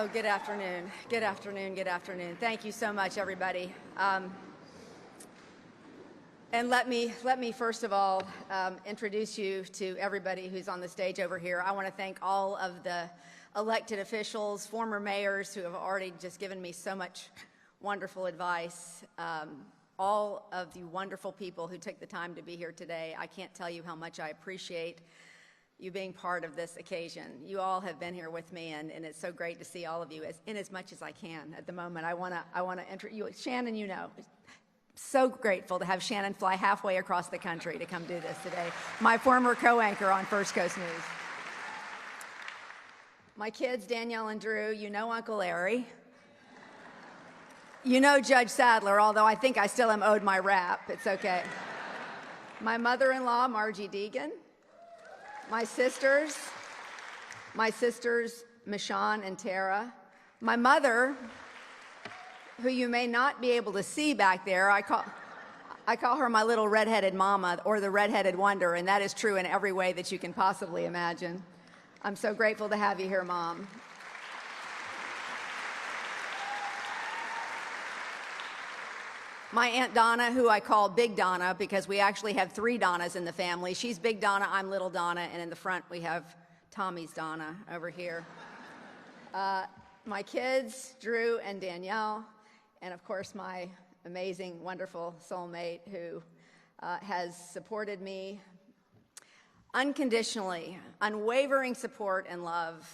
Oh, good afternoon. Good afternoon. Good afternoon. Thank you so much, everybody. And let me first of all introduce you to everybody who's on the stage over here. I want to thank all of the elected officials, former mayors who have already just given me so much wonderful advice. All of the wonderful people who took the time to be here today. I can't tell you how much I appreciate you being part of this occasion. You all have been here with me, and it's so great to see all of you in as much as I can at the moment. I want to introduce you. Shannon, you know, so grateful to have Shannon fly halfway across the country to come do this today. My former co-anchor on First Coast News. My kids, Danielle and Drew, you know Uncle Larry. You know Judge Sadler, although I think I still am owed my rap. It's okay. My mother-in-law, Margie Deegan. My sisters, Michonne and Tara. My mother, who you may not be able to see back there, I call her my little redheaded mama, or the redheaded wonder, and that is true in every way that you can possibly imagine. I'm so grateful to have you here, Mom. My Aunt Donna, who I call Big Donna because we actually have 3 Donnas in the family. She's Big Donna, I'm Little Donna, and in the front we have Tommy's Donna over here. My kids, Drew and Danielle, and of course my amazing, wonderful soulmate who has supported me unconditionally, unwavering support and love,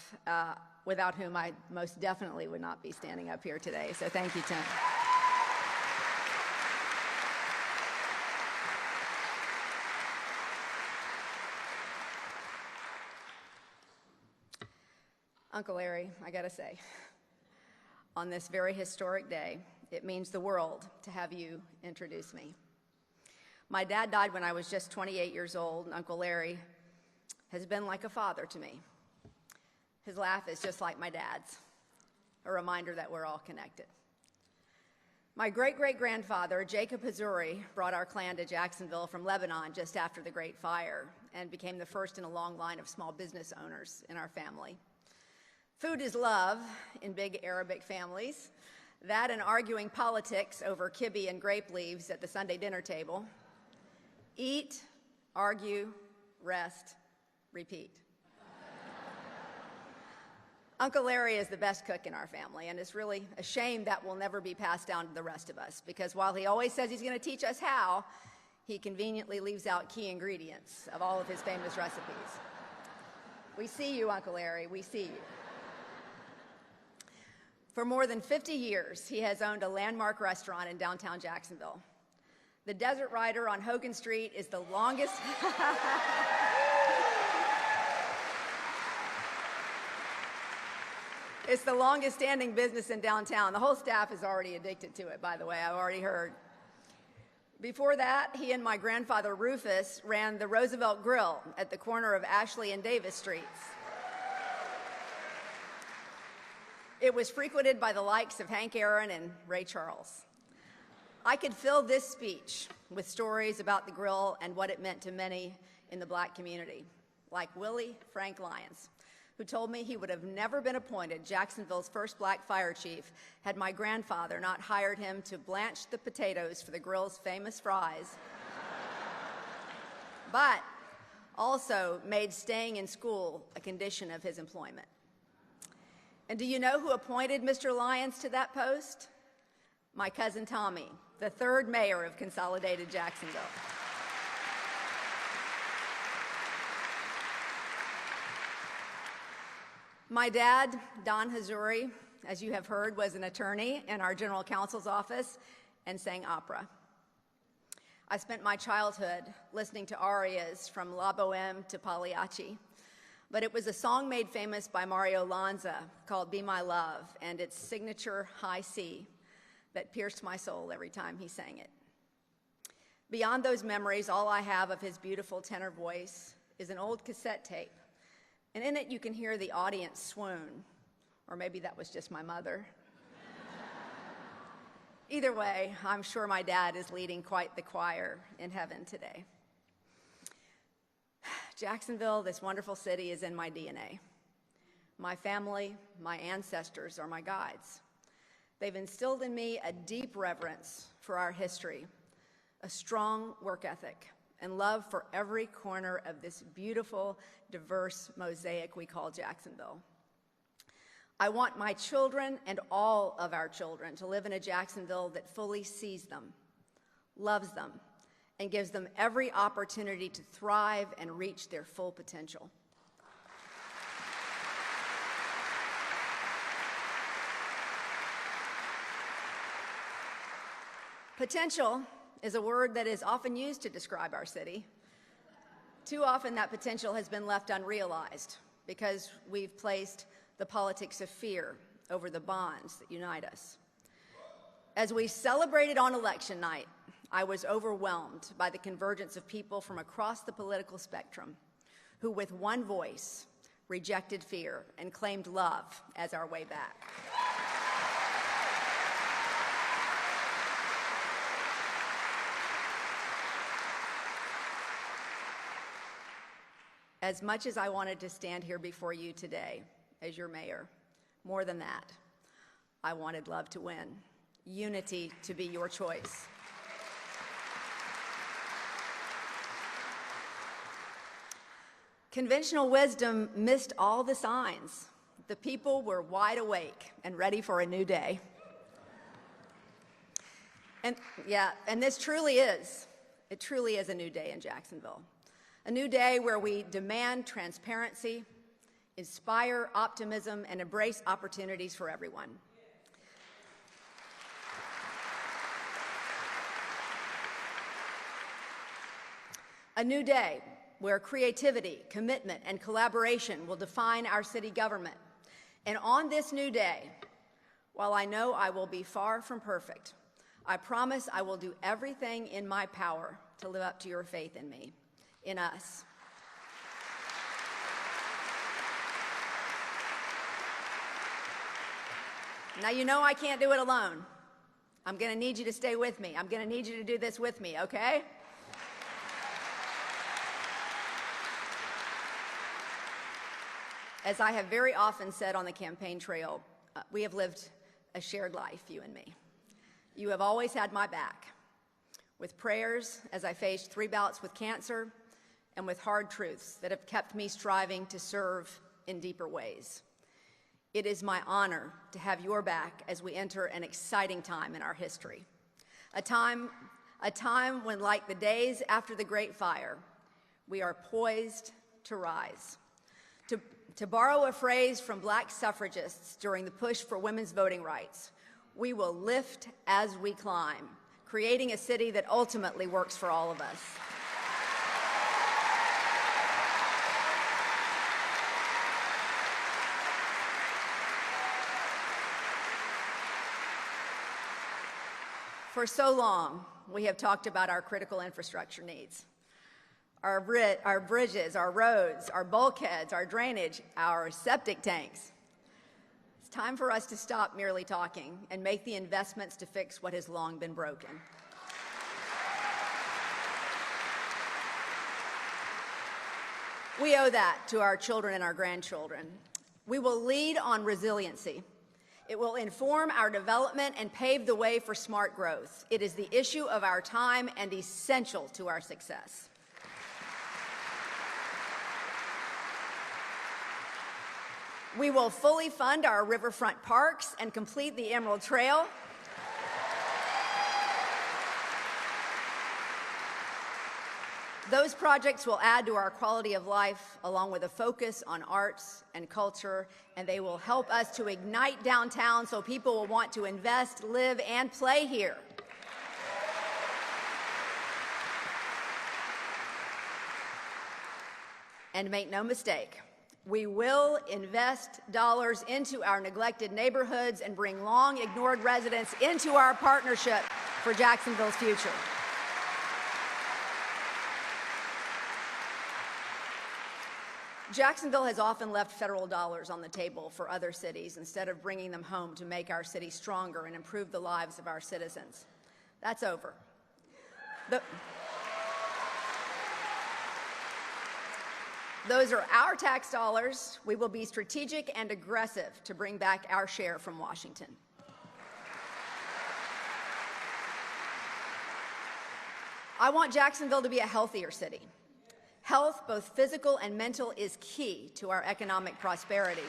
without whom I most definitely would not be standing up here today. So thank you, Tim. Uncle Larry, I gotta say, on this very historic day, it means the world to have you introduce me. My dad died when I was just 28 years old, and Uncle Larry has been like a father to me. His laugh is just like my dad's, a reminder that we're all connected. My great-great-grandfather, Jacob Hazuri, brought our clan to Jacksonville from Lebanon just after the Great Fire and became the first in a long line of small business owners in our family. Food is love in big Arabic families. That and arguing politics over kibbe and grape leaves at the Sunday dinner table. Eat, argue, rest, repeat. Uncle Larry is the best cook in our family, and it's really a shame that will never be passed down to the rest of us, because while he always says he's going to teach us how, he conveniently leaves out key ingredients of all of his famous recipes. We see you, Uncle Larry, we see you. For more than 50 years, he has owned a landmark restaurant in downtown Jacksonville. The Desert Rider on Hogan Street is the longest... It's the longest standing business in downtown. The whole staff is already addicted to it, by the way, I've already heard. Before that, he and my grandfather Rufus ran the Roosevelt Grill at the corner of Ashley and Davis Streets. It was frequented by the likes of Hank Aaron and Ray Charles. I could fill this speech with stories about the grill and what it meant to many in the black community, like Willie Frank Lyons, who told me he would have never been appointed Jacksonville's first black fire chief had my grandfather not hired him to blanch the potatoes for the grill's famous fries, but also made staying in school a condition of his employment. And do you know who appointed Mr. Lyons to that post? My cousin Tommy, the 3rd mayor of Consolidated Jacksonville. My dad, Don Hazuri, as you have heard, was an attorney in our general counsel's office and sang opera. I spent my childhood listening to arias from La Boheme to Pagliacci. But it was a song made famous by Mario Lanza called Be My Love, and its signature high C that pierced my soul every time he sang it. Beyond those memories, all I have of his beautiful tenor voice is an old cassette tape, and in it you can hear the audience swoon, or maybe that was just my mother. Either way, I'm sure my dad is leading quite the choir in heaven today. Jacksonville, this wonderful city, is in my DNA. My family, my ancestors are my guides. They've instilled in me a deep reverence for our history, a strong work ethic, and love for every corner of this beautiful, diverse mosaic we call Jacksonville. I want my children and all of our children to live in a Jacksonville that fully sees them, loves them, and gives them every opportunity to thrive and reach their full potential. Potential is a word that is often used to describe our city. Too often that potential has been left unrealized because we've placed the politics of fear over the bonds that unite us. As we celebrated on election night, I was overwhelmed by the convergence of people from across the political spectrum who, with one voice, rejected fear and claimed love as our way back. As much as I wanted to stand here before you today as your mayor, more than that, I wanted love to win, unity to be your choice. Conventional wisdom missed all the signs. The people were wide awake and ready for a new day. And this truly is, it truly is a new day in Jacksonville. A new day where we demand transparency, inspire optimism, and embrace opportunities for everyone. A new day where creativity, commitment, and collaboration will define our city government. And on this new day, while I know I will be far from perfect, I promise I will do everything in my power to live up to your faith in me, in us. Now, you know I can't do it alone. I'm going to need you to stay with me. I'm going to need you to do this with me, okay? As I have very often said on the campaign trail, we have lived a shared life, you and me. You have always had my back, with prayers as I faced 3 bouts with cancer, and with hard truths that have kept me striving to serve in deeper ways. It is my honor to have your back as we enter an exciting time in our history. A time when, like the days after the Great Fire, we are poised to rise. To borrow a phrase from Black suffragists during the push for women's voting rights, we will lift as we climb, creating a city that ultimately works for all of us. For so long, we have talked about our critical infrastructure needs. Our bridges, our roads, our bulkheads, our drainage, our septic tanks. It's time for us to stop merely talking and make the investments to fix what has long been broken. We owe that to our children and our grandchildren. We will lead on resiliency. It will inform our development and pave the way for smart growth. It is the issue of our time and essential to our success. We will fully fund our riverfront parks and complete the Emerald Trail. Those projects will add to our quality of life, along with a focus on arts and culture, and they will help us to ignite downtown so people will want to invest, live, and play here. And make no mistake, we will invest dollars into our neglected neighborhoods and bring long-ignored residents into our partnership for Jacksonville's future. Jacksonville has often left federal dollars on the table for other cities instead of bringing them home to make our city stronger and improve the lives of our citizens. That's over. Those are our tax dollars. We will be strategic and aggressive to bring back our share from Washington. I want Jacksonville to be a healthier city. Health, both physical and mental, is key to our economic prosperity.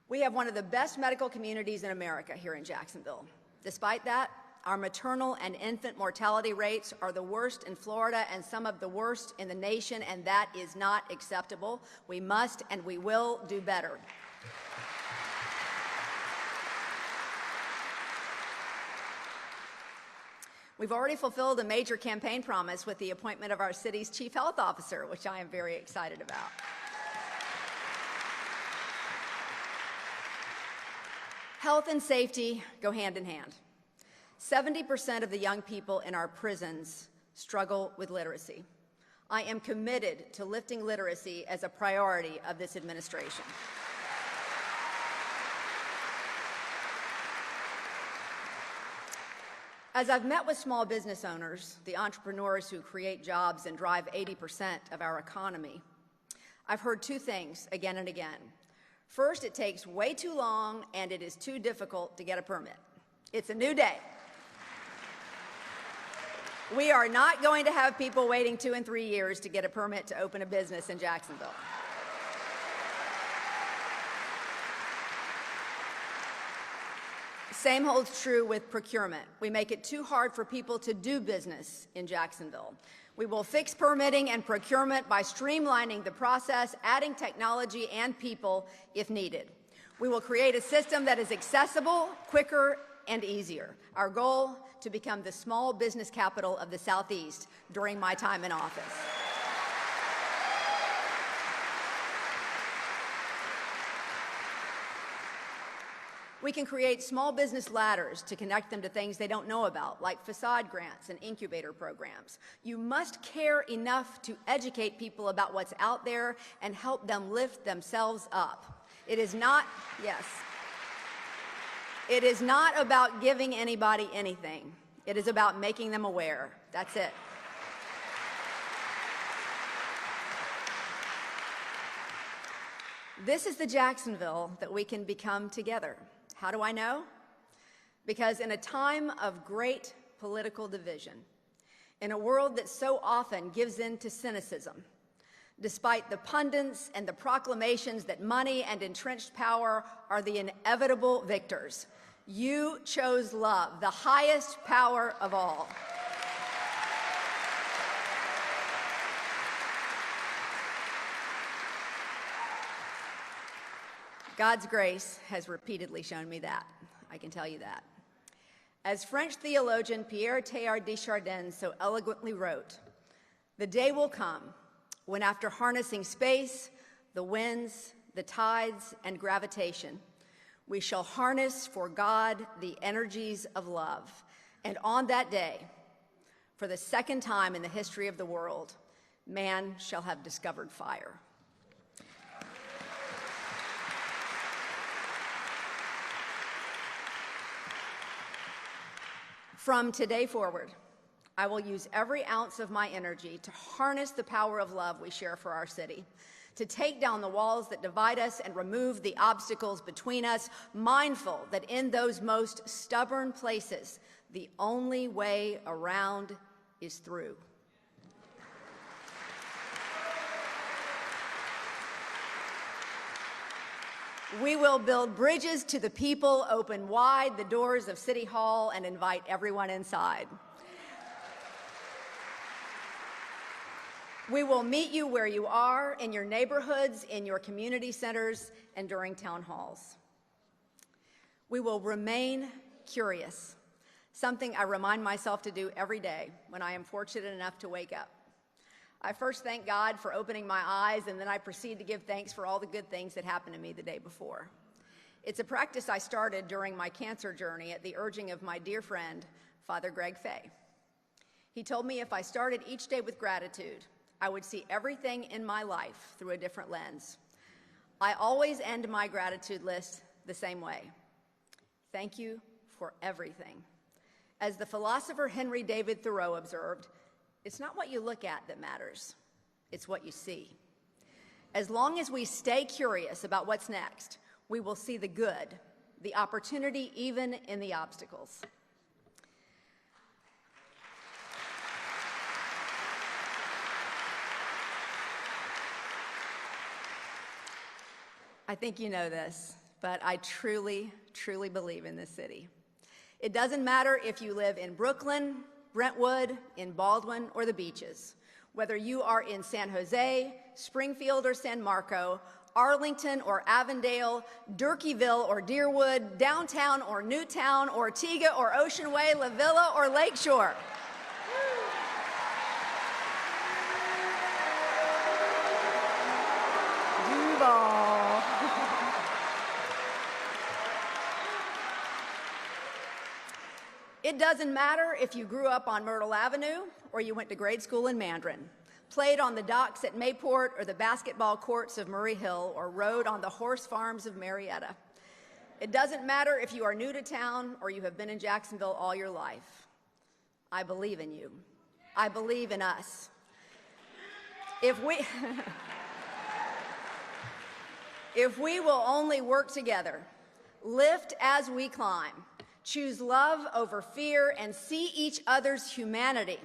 We have one of the best medical communities in America here in Jacksonville. Despite that, our maternal and infant mortality rates are the worst in Florida and some of the worst in the nation, and that is not acceptable. We must and we will do better. We've already fulfilled a major campaign promise with the appointment of our city's chief health officer, which I am very excited about. Health and safety go hand in hand. 70% of the young people in our prisons struggle with literacy. I am committed to lifting literacy as a priority of this administration. As I've met with small business owners, the entrepreneurs who create jobs and drive 80% of our economy, I've heard two things again and again. First, it takes way too long and it is too difficult to get a permit. It's a new day. We are not going to have people waiting 2 and 3 years to get a permit to open a business in Jacksonville. Same holds true with procurement. We make it too hard for people to do business in Jacksonville. We will fix permitting and procurement by streamlining the process, adding technology and people if needed. We will create a system that is accessible, quicker, and easier. Our goal, to become the small business capital of the Southeast during my time in office. We can create small business ladders to connect them to things they don't know about, like facade grants and incubator programs. You must care enough to educate people about what's out there and help them lift themselves up. It is not, yes, it is not about giving anybody anything. It is about making them aware. That's it. This is the Jacksonville that we can become together. How do I know? Because in a time of great political division, in a world that so often gives in to cynicism, despite the pundits and the proclamations that money and entrenched power are the inevitable victors, you chose love, the highest power of all. God's grace has repeatedly shown me that. I can tell you that. As French theologian Pierre Teilhard de Chardin so eloquently wrote, the day will come when, after harnessing space, the winds, the tides, and gravitation, we shall harness for God the energies of love. And on that day, for the second time in the history of the world, man shall have discovered fire. From today forward, I will use every ounce of my energy to harness the power of love we share for our city, to take down the walls that divide us and remove the obstacles between us, mindful that in those most stubborn places, the only way around is through. We will build bridges to the people, open wide the doors of City Hall, and invite everyone inside. We will meet you where you are, in your neighborhoods, in your community centers, and during town halls. We will remain curious, something I remind myself to do every day when I am fortunate enough to wake up. I first thank God for opening my eyes, and then I proceed to give thanks for all the good things that happened to me the day before. It's a practice I started during my cancer journey at the urging of my dear friend, Father Greg Fay. He told me if I started each day with gratitude, I would see everything in my life through a different lens. I always end my gratitude list the same way. Thank you for everything. As the philosopher Henry David Thoreau observed, it's not what you look at that matters, it's what you see. As long as we stay curious about what's next, we will see the good, the opportunity even in the obstacles. I think you know this, but I truly, truly believe in this city. It doesn't matter if you live in Brooklyn, Brentwood, in Baldwin, or the beaches. Whether you are in San Jose, Springfield or San Marco, Arlington or Avondale, Durkeeville or Deerwood, downtown or Newtown, Ortega or Ocean Way, La Villa or Lakeshore. Duval. It doesn't matter if you grew up on Myrtle Avenue or you went to grade school in Mandarin, played on the docks at Mayport or the basketball courts of Murray Hill, or rode on the horse farms of Marietta. It doesn't matter if you are new to town or you have been in Jacksonville all your life. I believe in you. I believe in us. If we will only work together, lift as we climb, choose love over fear, and see each other's humanity,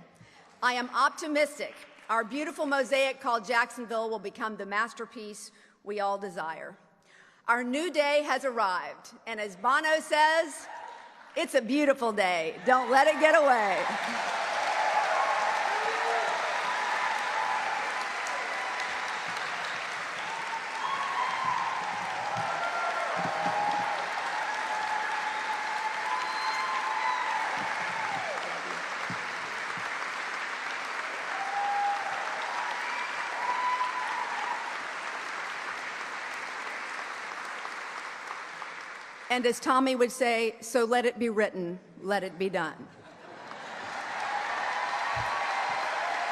I am optimistic our beautiful mosaic called Jacksonville will become the masterpiece we all desire. Our new day has arrived, and as Bono says, it's a beautiful day. Don't let it get away. And as Tommy would say, so let it be written, let it be done.